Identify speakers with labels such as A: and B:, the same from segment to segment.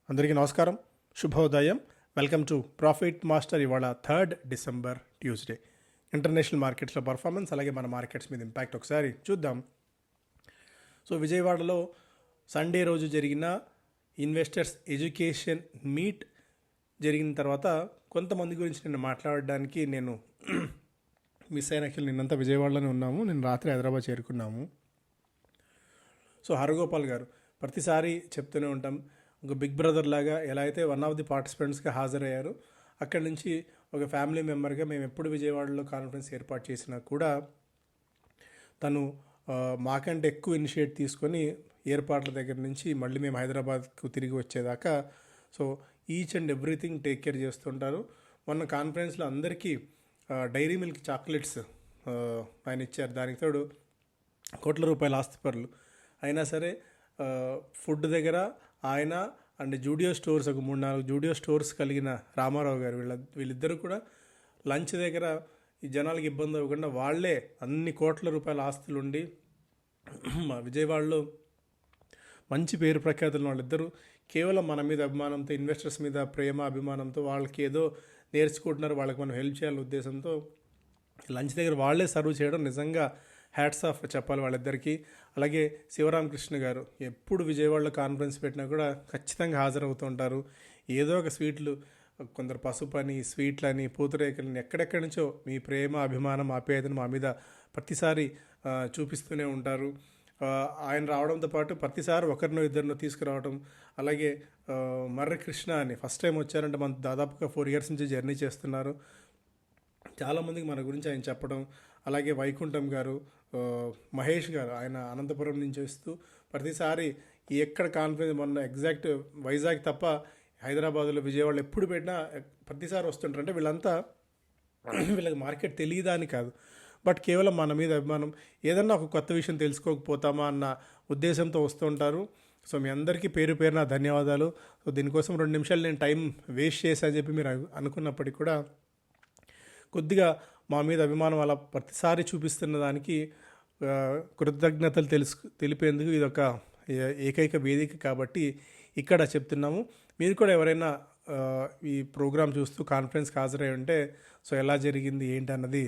A: అందరికీ నమస్కారం, శుభోదయం. Welcome to profit master. ఇవాళ 3 డిసెంబర్ ట్యూస్డే. ఇంటర్నేషనల్ మార్కెట్స్లో పర్ఫార్మెన్స్, అలాగే మన మార్కెట్స్ మీద ఇంపాక్ట్ ఒకసారి చూద్దాం. సో విజయవాడలో సండే రోజు జరిగిన ఇన్వెస్టర్స్ ఎడ్యుకేషన్ మీట్ జరిగిన తర్వాత కొంతమంది గురించి నేను మాట్లాడడానికి నేను మిస్ అయిన. యాక్చువల్లీ నిన్నంతా విజయవాడలోనే ఉన్నాము, నేను రాత్రి హైదరాబాద్ చేరుకున్నాము. సో హరగోపాల్ గారు ప్రతిసారి చెప్తూనే ఉంటాం, ఒక బిగ్ బ్రదర్ లాగా ఎలా అయితే వన్ ఆఫ్ ది పార్టిసిపెంట్స్గా హాజరయ్యారు, అక్కడి నుంచి ఒక ఫ్యామిలీ మెంబర్గా మేము ఎప్పుడు విజయవాడలో కాన్ఫరెన్స్ ఏర్పాటు చేసినా కూడా తను మాకంటే ఎక్కువ ఇనిషియేట్ తీసుకొని ఏర్పాట్ల దగ్గర నుంచి మళ్ళీ మేము హైదరాబాద్కు తిరిగి వచ్చేదాకా so each and everything take care చేస్తుంటారు. మొన్న కాన్ఫరెన్స్లో అందరికీ డైరీ మిల్క్ చాక్లెట్స్ ఆయన ఇచ్చారు. దానికి తోడు కోట్ల రూపాయల ఆస్తిపరులు అయినా సరే ఫుడ్ దగ్గర ఆయన అండ్ జూడియో స్టోర్స్, ఒక 3-4 జూడియో స్టోర్స్ కలిగిన రామారావు గారు, వీళ్ళిద్దరూ కూడా లంచ్ దగ్గర ఈ జనాలకు ఇబ్బంది అవ్వకుండా వాళ్ళే అన్ని కోట్ల రూపాయల ఆస్తులు ఉండి మా విజయవాడలో మంచి పేరు ప్రఖ్యాతులు వాళ్ళిద్దరూ కేవలం మన మీద అభిమానంతో, ఇన్వెస్టర్స్ మీద ప్రేమ అభిమానంతో, వాళ్ళకి ఏదో నేర్చుకుంటున్నారు, వాళ్ళకి మనం హెల్ప్ చేయాలనే ఉద్దేశంతో లంచ్ దగ్గర వాళ్ళే సర్వ్ చేయడం నిజంగా హ్యాట్స్ ఆఫ్ చెప్పాలి వాళ్ళిద్దరికీ. అలాగే శివరామకృష్ణ గారు ఎప్పుడు విజయవాడలో కాన్ఫరెన్స్ పెట్టినా కూడా ఖచ్చితంగా హాజరవుతూ ఉంటారు. ఏదో ఒక స్వీట్లు, కొందరు పసుపు అని, స్వీట్లని, పూతరేకలని, ఎక్కడెక్కడి నుంచో మీ ప్రేమ అభిమానం ఆప్యాయతను మా మీద ప్రతిసారి చూపిస్తూనే ఉంటారు. ఆయన రావడంతో పాటు ప్రతిసారి ఒకరినో ఇద్దరినో తీసుకురావడం. అలాగే మర్రి కృష్ణ అని ఫస్ట్ టైం వచ్చారంటే మన దాదాపుగా 4 years నుంచి జర్నీ చేస్తున్నారు. చాలామందికి మన గురించి ఆయన చెప్పడం. అలాగే వైకుంఠం గారు, మహేష్ గారు, ఆయన అనంతపురం నుంచి వస్తూ ప్రతిసారి ఎక్కడ కాన్ఫరెన్స్, మొన్న ఎగ్జాక్ట్ వైజాగ్ తప్ప హైదరాబాద్లో విజయవాడలో ఎప్పుడు పెట్టినా ప్రతిసారి వస్తుంటారు. అంటే వీళ్ళకి మార్కెట్ తెలియదా అని కాదు, బట్ కేవలం మన మీద అభిమానం, ఏదన్నా ఒక కొత్త విషయం తెలుసుకోకపోతామా అన్న ఉద్దేశంతో వస్తుంటారు. సో మీ అందరికీ పేరు పేరున ధన్యవాదాలు. సో దీనికోసం 2 నిమిషాలు నేను టైం వేస్ట్ చేశా అని చెప్పి మీరు అనుకున్నప్పటికీ కూడా కొద్దిగా మా మీద అభిమానం అలా ప్రతిసారి చూపిస్తున్న దానికి కృతజ్ఞతలు తెలిపేందుకు ఇది ఒక ఏకైక వేదిక కాబట్టి ఇక్కడ చెప్తున్నాము. మీరు కూడా ఎవరైనా ఈ ప్రోగ్రాం చూస్తూ కాన్ఫరెన్స్కి హాజరై ఉంటే సో ఎలా జరిగింది ఏంటి అన్నది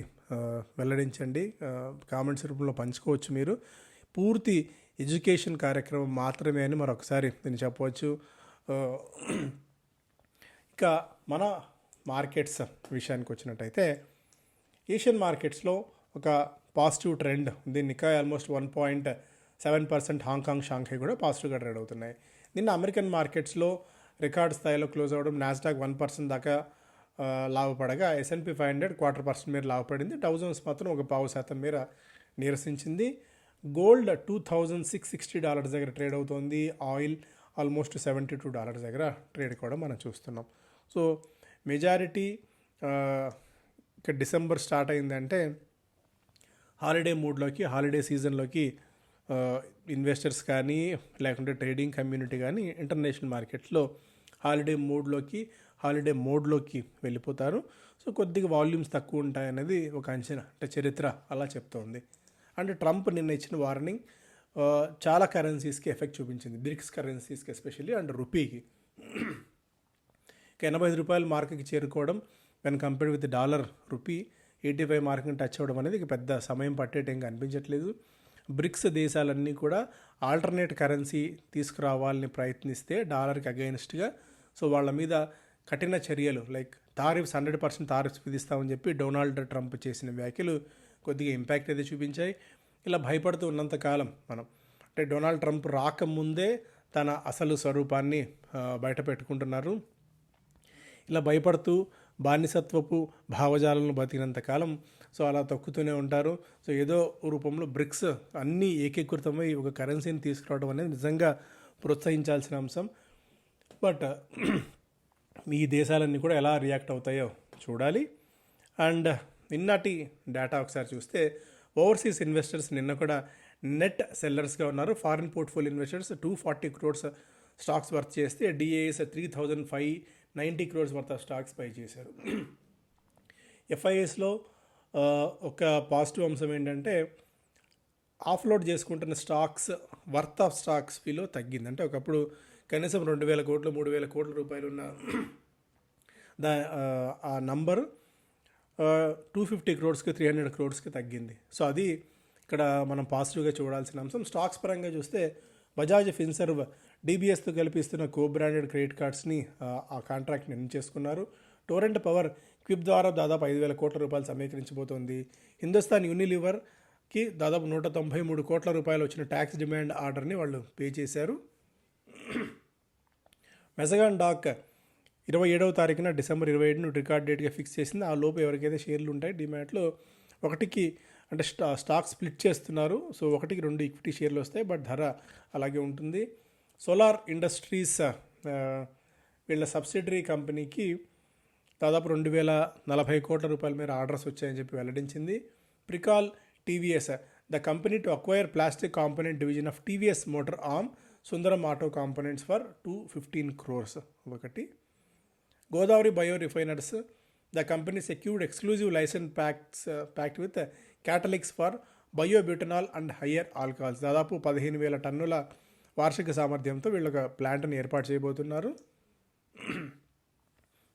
A: వెల్లడించండి, కామెంట్స్ రూపంలో పంచుకోవచ్చు. మీరు పూర్తి ఎడ్యుకేషన్ కార్యక్రమం మాత్రమే అని మరొకసారి నేను చెప్పవచ్చు. ఇక మన మార్కెట్స్ విషయానికి వచ్చినట్టయితే ఏషియన్ మార్కెట్స్లో ఒక పాజిటివ్ ట్రెండ్ ఉంది. నికాయ్ ఆల్మోస్ట్ 1.7%, హాంకాంగ్, షాంఘై కూడా పాజిటివ్గా ట్రేడ్ అవుతున్నాయి. నిన్న అమెరికన్ మార్కెట్స్లో రికార్డ్ స్థాయిలో క్లోజ్ అవ్వడం, నాస్డాక్ 1% దాకా లాభపడగా S&P 500 1/4% మేర లాభపడింది. డౌ జోన్స్ మాత్రం ఒక 0.5% మేర నీరసించింది. గోల్డ్ $2,660 దగ్గర ట్రేడ్ అవుతోంది. ఆయిల్ ఆల్మోస్ట్ $72 దగ్గర ట్రేడ్ కూడా మనం చూస్తున్నాం. సో మెజారిటీ ఇక డిసెంబర్ స్టార్ట్ అయిందంటే హాలిడే మూడ్లోకి, హాలిడే సీజన్లోకి ఇన్వెస్టర్స్ కానీ లేకుంటే ట్రేడింగ్ కమ్యూనిటీ కానీ ఇంటర్నేషనల్ మార్కెట్లో హాలిడే మోడ్లోకి వెళ్ళిపోతారు. సో కొద్దిగా వాల్యూమ్స్ తక్కువ ఉంటాయనేది ఒక అంచనా, అంటే చరిత్ర అలా చెప్తోంది. అంటే ట్రంప్ నిన్న ఇచ్చిన వార్నింగ్ చాలా కరెన్సీస్కి ఎఫెక్ట్ చూపించింది, బ్రిక్స్ కరెన్సీస్కి ఎస్పెషల్లీ, అండ్ రూపీకి. ఇక 85 రూపాయల మార్కుకి చేరుకోవడం when compared with dollar, rupee 85 మార్కుని టచ్ అవ్వడం అనేది ఇక పెద్ద సమయం పట్టేటేం కనిపించట్లేదు. బ్రిక్స్ దేశాలన్నీ కూడా ఆల్టర్నేట్ కరెన్సీ తీసుకురావాలని ప్రయత్నిస్తే డాలర్కి అగైన్స్ట్గా, సో వాళ్ళ మీద కఠిన చర్యలు లైక్ టారిఫ్స్ 100% టారిఫ్స్ విధిస్తామని చెప్పి డొనాల్డ్ ట్రంప్ చేసిన వ్యాఖ్యలు కొద్దిగా ఇంపాక్ట్ అయితే చూపించాయి. ఇలా భయపడుతూ ఉన్నంతకాలం మనం, అంటే డొనాల్డ్ ట్రంప్ రాకముందే తన అసలు స్వరూపాన్ని బయట పెట్టుకుంటున్నారు. ఇలా భయపడుతూ బానిసత్వపు భావజాలను బతికినంతకాలం సో అలా తొక్కుతూనే ఉంటారు. సో ఏదో రూపంలో బ్రిక్స్ అన్నీ ఏకీకృతమై ఒక కరెన్సీని తీసుకురావడం అనేది నిజంగా ప్రోత్సహించాల్సిన అంశం. బట్ ఈ దేశాలన్నీ కూడా ఎలా రియాక్ట్ అవుతాయో చూడాలి. అండ్ నిన్నటి డేటా ఒకసారి చూస్తే ఓవర్సీస్ ఇన్వెస్టర్స్ నిన్న కూడా నెట్ సెల్లర్స్గా ఉన్నారు. Foreign portfolio investors 240 crores stocks worth చేస్తే DIIs 3,590 crores worth of stocks buy చేశారు. ఎఫ్ఐఎస్లో ఒక పాజిటివ్ అంశం ఏంటంటే ఆఫ్లోడ్ చేసుకుంటున్న స్టాక్స్ వర్త్ ఆఫ్ స్టాక్స్ విలువ తగ్గింది. అంటే ఒకప్పుడు కనీసం 2,000 కోట్లు 3,000 కోట్ల రూపాయలు ఉన్న ఆ నంబర్ 250 క్రోడ్స్కి 300 క్రోడ్స్కి తగ్గింది. సో అది ఇక్కడ మనం పాజిటివ్గా చూడాల్సిన అంశం. స్టాక్స్ పరంగా చూస్తే బజాజ్ ఫిన్సర్వ్ డీబీఎస్తో కలిపి ఇస్తున్న కో బ్రాండెడ్ క్రెడిట్ కార్డ్స్ని ఆ కాంట్రాక్ట్ని ఎన్ని చేసుకున్నారు. టోరెంట్ పవర్ క్విప్ ద్వారా దాదాపు 5,000 కోట్ల రూపాయలు సమీకరించబోతోంది. హిందుస్థాన్ యూనిలివర్కి దాదాపు 193 కోట్ల రూపాయలు వచ్చిన ట్యాక్స్ డిమాండ్ ఆర్డర్ని వాళ్ళు పే చేశారు. మెజగాన్ డాక్ 27వ తారీఖున డిసెంబర్ 27ను రికార్డ్ డేట్గా ఫిక్స్ చేసింది. ఆ లోపు ఎవరికైతే షేర్లు ఉంటాయి డిమాట్లో ఒకటికి అంటే స్టాక్ స్ప్లిట్ చేస్తున్నారు. సో 1కి 2 ఈక్విటీ షేర్లు వస్తాయి, బట్ ధర అలాగే ఉంటుంది. సోలార్ ఇండస్ట్రీస్ వీళ్ళ సబ్సిడరీ కంపెనీకి దాదాపు 2,040 కోట్ల రూపాయల మేర ఆర్డర్స్ వచ్చాయని చెప్పి వెల్లడించింది. Pricol TVS the company to acquire plastic component division of TVS motor arm Sundaram auto components for 215 crores. ఒకటి. Godavari bio refiners the company secured exclusive licence pact with Catalyxx for biobutanol and higher alcohols. దాదాపు 15,000 టన్నుల వార్షిక సామర్థ్యంతో వీళ్ళు ఒక ప్లాంట్ని ఏర్పాటు చేయబోతున్నారు.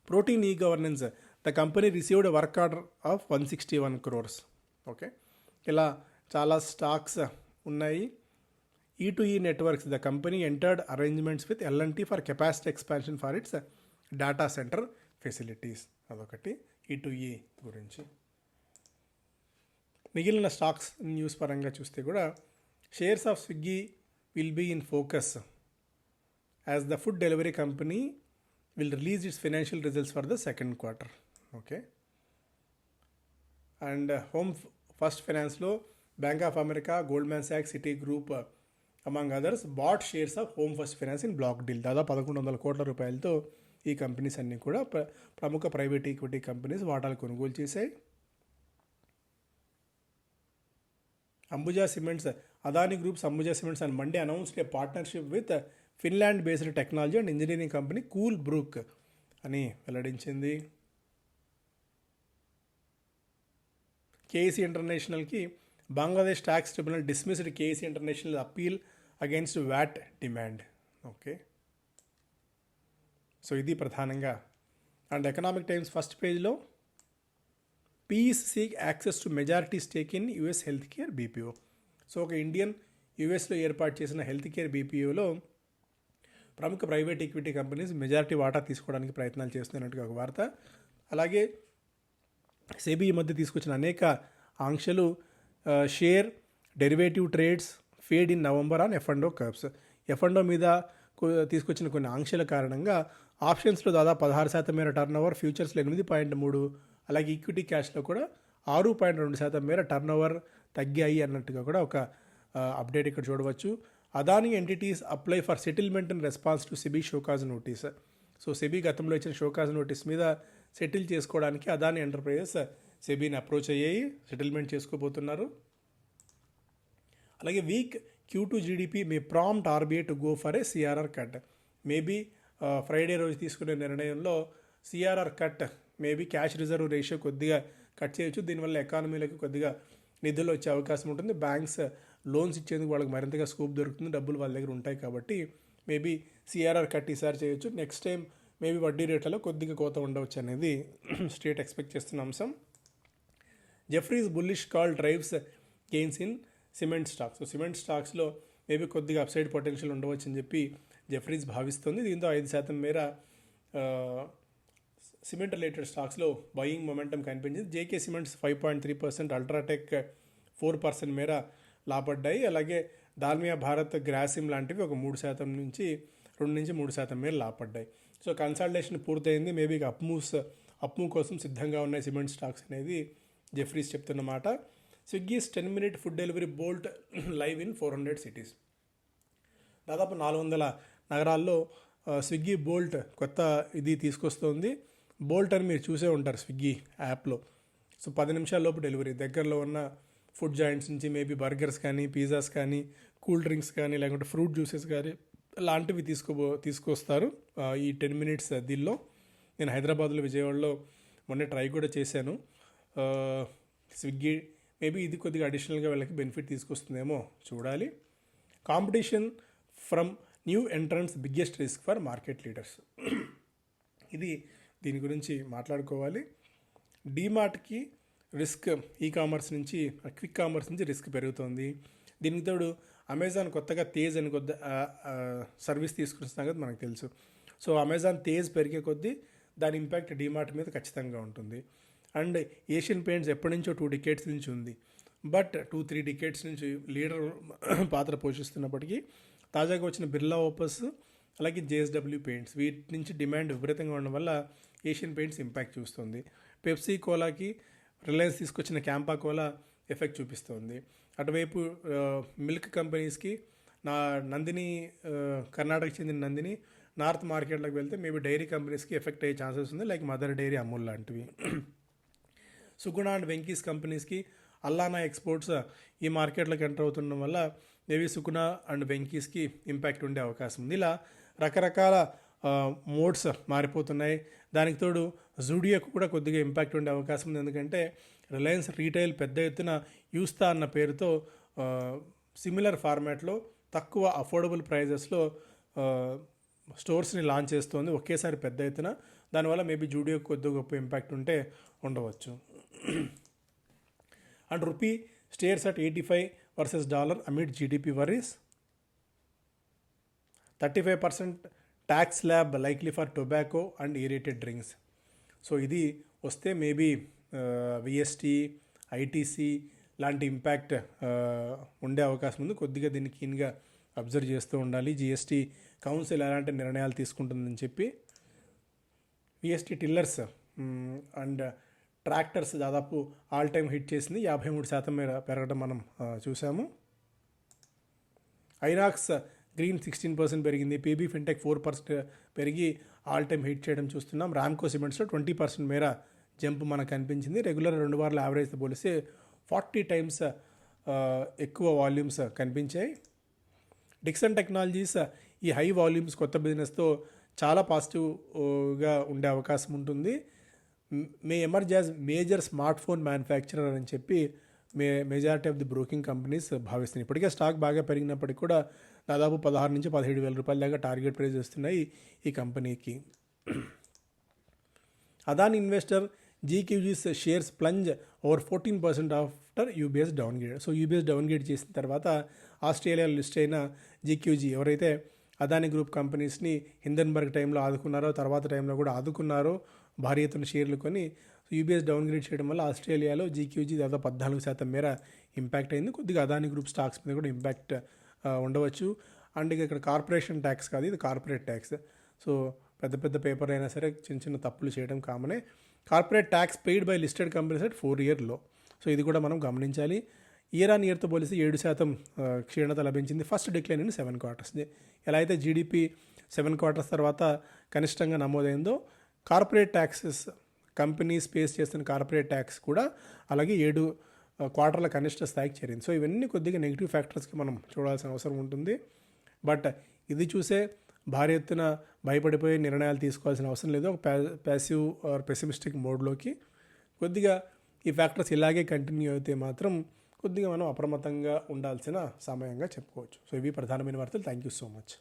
A: Protean e governance the company received work order of 161 crores. Okay, ఇలా చాలా స్టాక్స్ ఉన్నాయి. E2E networks the company entered arrangements with L&T for capacity expansion for its data centre facilities. అదొకటి E2E గురించి. మిగిలిన స్టాక్స్ న్యూస్ పరంగా చూస్తే కూడా shares of Swiggy will be in focus as the food delivery company will release its financial results for the second quarter. Okay. And Home First Finance లో Bank of America, Goldman Sachs, Citigroup among others bought shares of Home First Finance in block deal. దాదాపు 1,100 కోట్ల రూపాయలతో ఈ companies అన్నీ కూడా ప్రముఖ private equity companies వాటాలు కొనుగోలు చేశాయి. Ambuja cements Adani group's Ambuja cements and Monday announced a partnership with Finland based technology and engineering company Coolbrook అని వెల్లడించింది. కేఈసీ ఇంటర్నేషనల్కి Bangladesh tax tribunal dismissed KEC international appeal against VAT demand. Okay, so ఇది ప్రధానంగా. And economic times first పేజ్లో PEs seek access to majority stake in US health care BPO. So ఒక Indian యుఎస్లో ఏర్పాటు చేసిన హెల్త్ కేర్ బీపీఓలో ప్రముఖ private equity companies majority వాటా తీసుకోవడానికి ప్రయత్నాలు చేస్తున్నట్టుగా ఒక వార్త. అలాగే సెబీ ఈ మధ్య తీసుకొచ్చిన అనేక ఆంక్షలు share derivative trades fade in November on ఎఫ్ఎండో curbs. ఎఫ్ఎండో మీద తీసుకొచ్చిన కొన్ని ఆంక్షల కారణంగా ఆప్షన్స్లో దాదాపు 16% మేర టర్న్ ఓవర్, ఫ్యూచర్స్లో 8.3, అలాగే ఈక్విటీ క్యాష్లో కూడా 6.2% మేర టర్న్ ఓవర్ తగ్గాయి అన్నట్టుగా కూడా ఒక అప్డేట్ ఇక్కడ చూడవచ్చు. Adani entities apply for settlement in response to SEBI show cause notice. So SEBI గతంలో ఇచ్చిన షోకాజ్ నోటీస్ మీద సెటిల్ చేసుకోవడానికి అదానీ ఎంటర్ప్రైజెస్ సెబీని అప్రోచ్ అయ్యాయి, సెటిల్మెంట్ చేసుకోబోతున్నారు. అలాగే week Q2 GDP May prompt RBI to go for a CRR cut. Maybe Friday రోజు తీసుకునే నిర్ణయంలో CRR cut maybe cash reserve ratio కొద్దిగా కట్ చేయొచ్చు. దీనివల్ల ఎకానమీలకు కొద్దిగా నిధులు వచ్చే అవకాశం ఉంటుంది. బ్యాంక్స్ లోన్స్ ఇచ్చేందుకు వాళ్ళకి మరింతగా స్కోప్ దొరుకుతుంది, డబ్బులు వాళ్ళ దగ్గర ఉంటాయి కాబట్టి మేబీ సిఆర్ఆర్ కట్ ఈసారి చేయొచ్చు. నెక్స్ట్ టైం మేబీ వడ్డీ రేట్లలో కొద్దిగా కోత ఉండవచ్చు అనేది స్టేట్ ఎక్స్పెక్ట్ చేస్తున్న అంశం. Jefferies bullish call drives gains in cement stocks. So cement స్టాక్స్లో మేబీ కొద్దిగా అప్సైడ్ పొటెన్షియల్ ఉండవచ్చు అని చెప్పి జెఫ్రీస్ భావిస్తుంది. దీంతో 5% మేర సిమెంట్ రిలేటెడ్ స్టాక్స్లో బయింగ్ మొమెంటం కనిపించింది. జేకే సిమెంట్స్ 5.3%, అల్ట్రాటెక్ 4% మేర లాభపడ్డాయి. అలాగే దాల్మియా భారత్, గ్రాసిమ్ లాంటివి ఒక 3% నుంచి 2-3% మేర లాభపడ్డాయి. సో కన్సాలిడేషన్ పూర్తయింది. మేబీ అప్మూవ్ కోసం సిద్ధంగా ఉన్నాయి సిమెంట్ స్టాక్స్ అనేది జెఫ్రీస్ చెప్తున్నమాట. Swiggy's 10-minute food delivery Bolt live in 400 cities. దాదాపు 400 నగరాల్లో స్విగ్గీ బోల్ట్ కొత్త ఇది తీసుకొస్తుంది. బోల్ట్ అని మీరు చూసే ఉంటారు స్విగ్గీ యాప్లో. సో 10 నిమిషాల లోపు డెలివరీ. దగ్గరలో ఉన్న ఫుడ్ జాయింట్స్ నుంచి మేబీ బర్గర్స్ కానీ, పిజ్జాస్ కానీ, కూల్ డ్రింక్స్ కానీ, లేకుంటే ఫ్రూట్ జ్యూసెస్ కానీ లాంటివి తీసుకొస్తారు ఈ 10 minutes దీనిలో. నేను హైదరాబాద్లో, విజయవాడలో మొన్న ట్రై కూడా చేశాను. స్విగ్గీ మేబీ ఇది కొద్దిగా అడిషనల్గా వీళ్ళకి బెనిఫిట్ తీసుకొస్తుందేమో చూడాలి. Competition from new entrance biggest risk for market leaders. ఇది దీని గురించి మాట్లాడుకోవాలి. డీమార్ట్కి రిస్క్ ఈ కామర్స్ నుంచి, క్విక్ కామర్స్ నుంచి రిస్క్ పెరుగుతుంది. దీనికి తోడు అమెజాన్ కొత్తగా తేజ్ అని సర్వీస్ తీసుకొస్తున్నా కదా మనకు తెలుసు. సో అమెజాన్ తేజ్ పెరిగే కొద్దీ దాని ఇంపాక్ట్ డీమార్ట్ మీద ఖచ్చితంగా ఉంటుంది. అండ్ ఏషియన్ పెయింట్స్ ఎప్పటి నుంచో 2 decades నుంచి ఉంది, బట్ 2-3 decades నుంచి లీడర్ పాత్ర పోషిస్తున్నప్పటికీ తాజాగా వచ్చిన బిర్లా ఓపస్ అలాగే జేఎస్డబ్ల్యూ పెయింట్స్ వీటి నుంచి డిమాండ్ విపరీతంగా ఉండడం వల్ల ఏషియన్ పెయింట్స్ ఇంపాక్ట్ చూస్తుంది. పెప్సీ కోలాకి రిలయన్స్ తీసుకొచ్చిన క్యాంపా కోలా ఎఫెక్ట్ చూపిస్తుంది. అటువైపు మిల్క్ కంపెనీస్కి నందిని, కర్ణాటకకి చెందిన నందిని నార్త్ మార్కెట్లోకి వెళ్తే మేబీ డైరీ కంపెనీస్కి ఎఫెక్ట్ అయ్యే ఛాన్సెస్ ఉంది, లైక్ మదర్ డైరీ, అమూల్ లాంటివి. సుగుణ అండ్ వెంకీస్ కంపెనీస్కి అల్లానా ఎక్స్పోర్ట్స్ ఈ మార్కెట్లోకి ఎంటర్ అవుతుండడం వల్ల మేబీ సుగుణ అండ్ వెంకీస్కి ఇంపాక్ట్ ఉండే అవకాశం ఉంది. ఇలా రకరకాల మోడ్స్ మారిపోతున్నాయి. దానికి తోడు జూడియోకు కూడా కొద్దిగా ఇంపాక్ట్ ఉండే అవకాశం ఉంది. ఎందుకంటే రిలయన్స్ రీటైల్ పెద్ద ఎత్తున యూస్తా అన్న పేరుతో సిమిలర్ ఫార్మాట్లో తక్కువ అఫోర్డబుల్ ప్రైజెస్లో స్టోర్స్ని లాంచ్ చేస్తుంది ఒకేసారి పెద్ద ఎత్తున. దానివల్ల మేబీ జూడియోకి కొద్దిగా గొప్ప ఇంపాక్ట్ ఉంటే ఉండవచ్చు. And rupee stairs at 85 versus dollar amid GDP worries. 35% tax slab likely for tobacco and aerated drinks. So ఇది వస్తే మేబీ విఎస్టీ, ఐటీసీ లాంటి ఇంపాక్ట్ ఉండే అవకాశం ఉంది. కొద్దిగా దీన్ని కీన్గా అబ్జర్వ్ చేస్తూ ఉండాలి. జిఎస్టీ కౌన్సిల్ ఎలాంటి నిర్ణయాలు తీసుకుంటుందని చెప్పి. విఎస్టీ టిల్లర్స్ అండ్ ట్రాక్టర్స్ దాదాపు ఆల్ టైమ్ హిట్ చేసింది, 53% మేర పెరగడం మనం చూసాము. ఐనాక్స్ గ్రీన్ 16% పెరిగింది. పీబీ ఫిన్టెక్ 4% పెరిగి ఆల్ టైమ్ హిట్ చేయడం చూస్తున్నాం. రామ్కో సిమెంట్స్లో 20% మేర జంప్ మనకు కనిపించింది. రెగ్యులర్ 2 వారాల యావరేజ్తో పోలిస్తే 40 times ఎక్కువ వాల్యూమ్స్ కనిపించాయి. డిక్సన్ టెక్నాలజీస్ ఈ హై వాల్యూమ్స్ కొత్త బిజినెస్తో చాలా పాజిటివ్గా ఉండే అవకాశం ఉంటుంది. May emerge as major smart phone manufacturer అని చెప్పి majority of the broking companies భావిస్తున్నాయి. ఇప్పటికే స్టాక్ బాగా పెరిగినప్పటికీ కూడా దాదాపు 16 నుంచి 17 వేల రూపాయల దాకా టార్గెట్ ప్రైస్ వస్తున్నాయి ఈ కంపెనీకి. Adani investor GQG's shares plunge over 14% after UBS downgrade. So UBS downgrade చేసిన తర్వాత ఆస్ట్రేలియాలో లిస్ట్ అయిన జీక్యూజీ ఎవరైతే అదాని గ్రూప్ కంపెనీస్ని హిండెన్బర్గ్ టైంలో ఆదుకున్నారో, తర్వాత టైంలో కూడా ఆదుకున్నారో, భారీ ఎత్తున షేర్లు కొని యూబీఎస్ డౌన్గ్రేడ్ చేయడం వల్ల ఆస్ట్రేలియాలో జీక్యూజీ దాదాపు 14% మేర ఇంపాక్ట్ అయింది. కొద్దిగా అదాని గ్రూప్ స్టాక్స్ మీద కూడా ఇంపాక్ట్ ఉండవచ్చు. అండ్ ఇక్కడ కార్పొరేషన్ ట్యాక్స్ కాదు, ఇది కార్పొరేట్ ట్యాక్స్. సో పెద్ద పెద్ద పేపర్ అయినా సరే చిన్న చిన్న తప్పులు చేయడం కామనే. Corporate tax paid by listed companies at 4 year లో. సో ఇది కూడా మనం గమనించాలి. ఇయర్ ఆన్ ఇయర్తో పోలిస్తే 7% క్షీణత లభించింది. First decline in 7 quarters. ఎలా అయితే జీడిపి 7 quarters తర్వాత కనిష్టంగా నమోదైందో, కార్పొరేట్ ట్యాక్సెస్ కంపెనీస్ ఫేస్ చేస్తున్న కార్పొరేట్ ట్యాక్స్ కూడా అలాగే 7 quarterల కనిష్ట స్థాయికి చేరింది. సో ఇవన్నీ కొద్దిగా నెగిటివ్ ఫ్యాక్టర్స్కి మనం చూడాల్సిన అవసరం ఉంటుంది. బట్ ఇది చూసే భారీ ఎత్తున భయపడిపోయే నిర్ణయాలు తీసుకోవాల్సిన అవసరం లేదు. ఒక ప్యాసివ్ ఆర్ పెసిమిస్టిక్ మోడ్లోకి కొద్దిగా ఈ ఫ్యాక్టర్స్ ఇలాగే కంటిన్యూ అయితే మాత్రం కొద్దిగా మనం అప్రమత్తంగా ఉండాల్సిన సమయంగా చెప్పుకోవచ్చు. సో ఇవి ప్రధానమైన వార్తలు. Thank you so much.